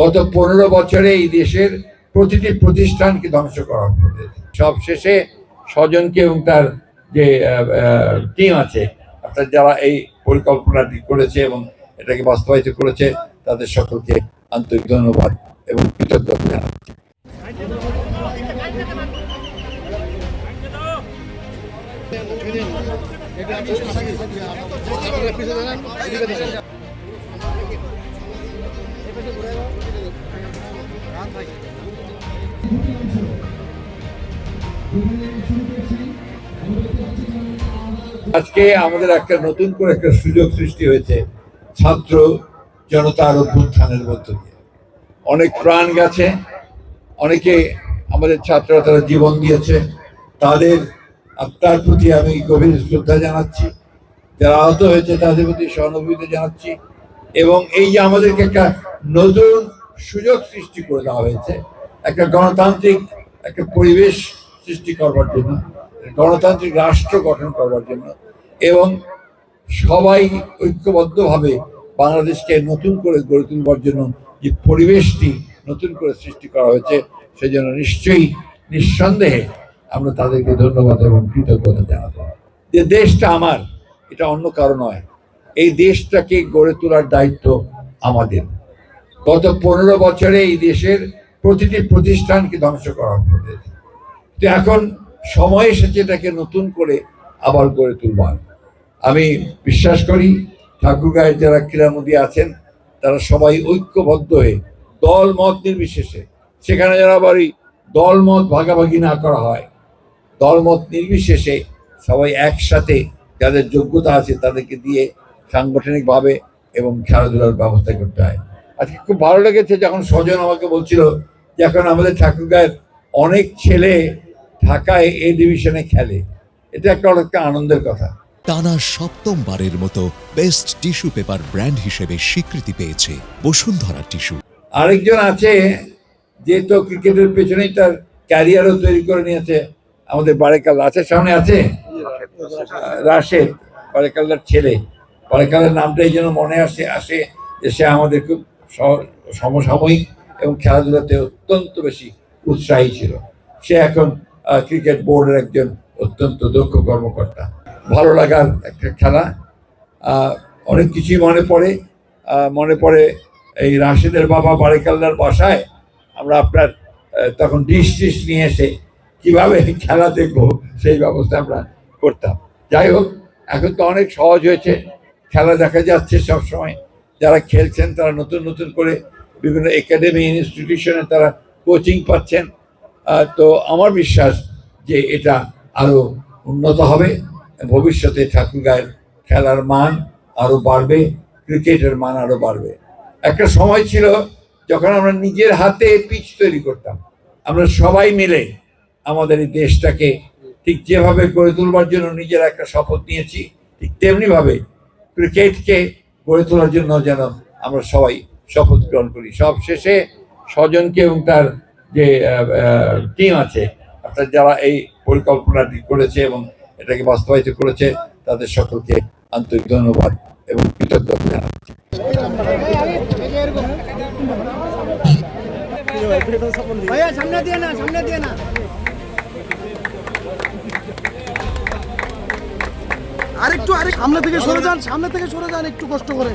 গত 15 বছরে এই দেশের প্রতিটি প্রতিষ্ঠানকে ধ্বংস করা হয়েছে। সব শেষে স্বজনকে এবং তার যে টিম আছে অর্থাৎ যারা এই পরিকল্পনাটি করেছে এবং এটাকে বাস্তবায়িত করেছে তাদের সকলকে আন্তরিক ধন্যবাদ এবং কৃতজ্ঞতা জানাচ্ছি। আজকে আমাদের একটা নতুন করে একটা সুযোগ সৃষ্টি হয়েছে ছাত্র জনতার অভ্যুত্থানের মধ্য দিয়ে। অনেক প্রাণ গেছে, অনেকে আমাদের ছাত্ররা তারা জীবন দিয়েছে, তাদের আত্মার প্রতি আমি গভীর শ্রদ্ধা জানাচ্ছি। যারা আহত হয়েছে তাদের প্রতি সহানুভূতি জানাচ্ছি। এবং এই যে আমাদেরকে একটা নতুন সুযোগ সৃষ্টি করে দেওয়া হয়েছে একটা গণতান্ত্রিক একটা পরিবেশ সৃষ্টি করবার জন্য, গণতান্ত্রিক রাষ্ট্র গঠন করবার জন্য এবং সবাই ঐক্যবদ্ধভাবে বাংলাদেশকে নতুন করে গড়ে তুলবার জন্য যে পরিবেশটি নতুন করে সৃষ্টি করা হয়েছে সেজন্য নিশ্চয়ই নিঃসন্দেহে আমরা তাদেরকে ধন্যবাদ এবং কৃতজ্ঞতা জানাবো। যে দেশটা আমার, এটা অন্য কারো নয়। এই দেশটাকে গড়ে তোলার দায়িত্ব আমাদের। গত 15 বছরে এই দেশের প্রতিটি প্রতিষ্ঠানকে ধ্বংস করা হয়েছে। তো এখন সময় এসেছে এটাকে নতুন করে আবার গড়ে তুলবার। আমি বিশ্বাস করি ঠাকুরগাঁয়ের যারা ক্রীড়ামোদী আছেন তারা সবাই ঐক্যবদ্ধ হয়ে দল মত নির্বিশেষে, সেখানে যারা আবার দল মত ভাগাভাগি না করা হয়, দল মত নির্বিশেষে সবাই একসাথে যাদের যোগ্যতা আছে তাদেরকে দিয়ে সাংগঠনিকভাবে এবং খেলাধুলার ব্যবস্থা করতে হয়। আজকে খুব ভালো লেগেছে যখন স্বজন আমাকে বলছিল যে এখন আমাদের ঠাকুরগাঁয়ের অনেক ছেলে ঢাকায় এ ডিভিশনে খেলে। এটা একটা অনেকটা আনন্দের কথা। টানা সপ্তমবারের মতো বেস্ট টিস্যু পেপার ব্র্যান্ড হিসেবে স্বীকৃতি পেয়েছে বসুন্ধরা টিস্যু। আরেকজন আছে যে তো ক্রিকেটের পেছনেই তার ক্যারিয়ারও তৈরি করে নিয়েছে, আমাদের বারেকাল্লা আছে, সামনে আছে রাশেদ, বারেকাল্লার ছেলে। বারেকাল্লার নামটা এই জন্য মনে আসে যে সে আমাদের খুব সমসাময়িক এবং খেলাধুলাতে অত্যন্ত বেশি উৎসাহী ছিল। সে এখন ক্রিকেট বোর্ডের একজন অত্যন্ত দক্ষ কর্মকর্তা। ভালো লাগার একটা খেলা। অনেক কিছুই মনে পড়ে এই রাশেদের বাবা বারেকাল্লার বাসায় আমরা আপনার তখন ডিশ নিয়ে এসে কিভাবে খেলা দেখবো সেই ব্যবস্থা আমরা করতাম। যাই হোক, এখন তো অনেক সহজ হয়েছে, খেলা দেখা যাচ্ছে সবসময়। যারা খেলছেন তারা নতুন নতুন করে বিভিন্ন একাডেমি ইনস্টিটিউশনে তারা কোচিং পাচ্ছেন। তো আমার বিশ্বাস যে এটা আরো উন্নত হবে, ভবিষ্যতে ঠাকুরগাঁয়ের খেলার মান আরো বাড়বে, ক্রিকেটের মান আরো বাড়বে। একটা সময় ছিল যখন আমরা নিজের হাতে পিচ তৈরি করতাম, আমরা সবাই মিলে আমাদের এই দেশটাকে ঠিক যেভাবে গড়ে তুলবার জন্য নিজেরা একটা শপথ নিয়েছি, ঠিক তেমনি ভাবে ক্রিকেটকে গড়ে তোলার জন্য যেন আমরা সবাই শপথ গ্রহণ করি। সব শেষে স্বজনকে এবং তার যে টিম আছে অর্থাৎ যারা এই পরিকল্পনাটি করেছে এবং এটাকে বাস্তবায়িত করেছে তাদের সকলকে আন্তরিক ধন্যবাদ এবং কৃতজ্ঞতা জানাচ্ছি। আরেকটু সামনে থেকে সরে যান একটু কষ্ট করে।